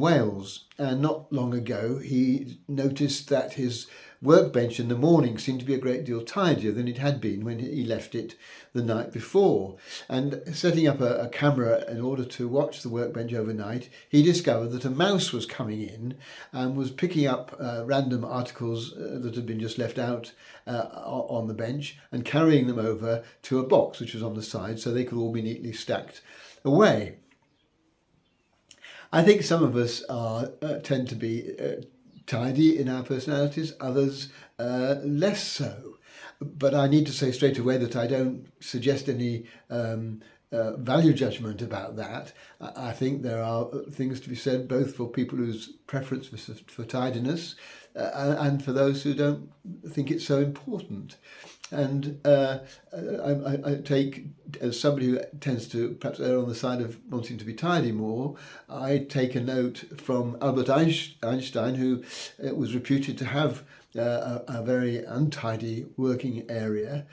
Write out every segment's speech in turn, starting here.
Wales, and not long ago he noticed that his workbench in the morning seemed to be a great deal tidier than it had been when he left it the night before. And setting up a camera in order to watch the workbench overnight, he discovered that a mouse was coming in and was picking up random articles that had been just left out on the bench and carrying them over to a box which was on the side so they could all be neatly stacked away. I think some of us tend to be tidy in our personalities, others less so. But I need to say straight away that I don't suggest any value judgment about that. I think there are things to be said both for people whose preference for tidiness and for those who don't think it's so important. And I take, as somebody who tends to perhaps err on the side of wanting to be tidy more, I take a note from Albert Einstein, who was reputed to have a very untidy working area,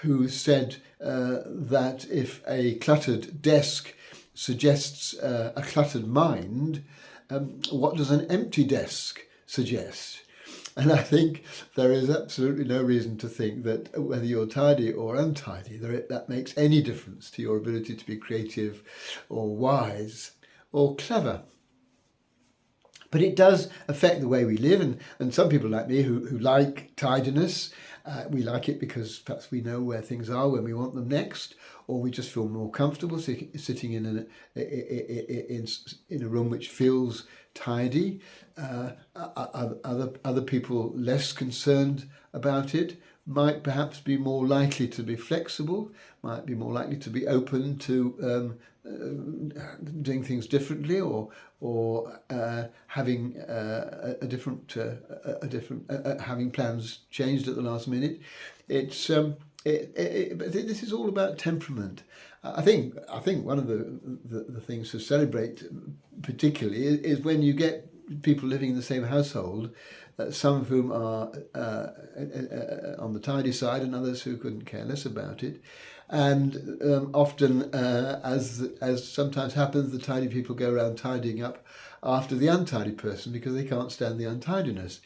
who said that if a cluttered desk suggests a cluttered mind, what does an empty desk suggest? And I think there is absolutely no reason to think that whether you're tidy or untidy, that makes any difference to your ability to be creative or wise or clever. But it does affect the way we live, and some people like me who like tidiness, we like it because perhaps we know where things are when we want them next, or we just feel more comfortable sitting in a room which feels tidy. Other people less concerned about it might perhaps be more likely to be flexible, might be more likely to be open to doing things differently, or having having plans changed at the last minute. But this is all about temperament. I think one of the things to celebrate particularly is when you get people living in the same household, some of whom are on the tidy side and others who couldn't care less about it. And often, as sometimes happens, the tidy people go around tidying up after the untidy person because they can't stand the untidiness.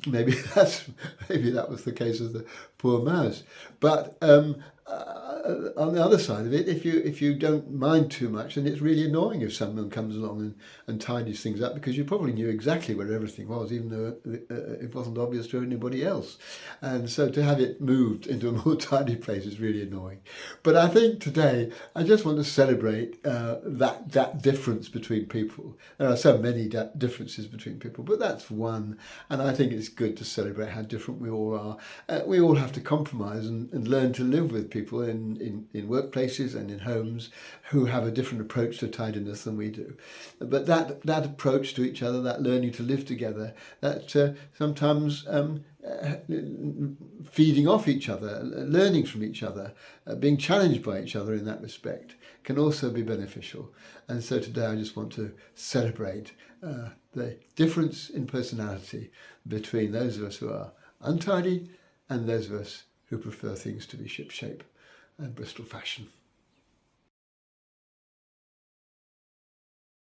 Maybe that was the case of the poor mouse. But on the other side of it, if you don't mind too much, then it's really annoying if someone comes along and tidies things up, because you probably knew exactly where everything was, even though it wasn't obvious to anybody else. And so to have it moved into a more tidy place is really annoying. But I think today I just want to celebrate that difference between people. There are so many differences between people, but that's one. And I think it's good to celebrate how different we all are. We all have to compromise and learn to live with people in workplaces and in homes who have a different approach to tidiness than we do. But that approach to each other, that learning to live together, that sometimes feeding off each other, learning from each other, being challenged by each other in that respect, can also be beneficial. And so today I just want to celebrate the difference in personality between those of us who are untidy and those of us who prefer things to be shipshape and Bristol fashion.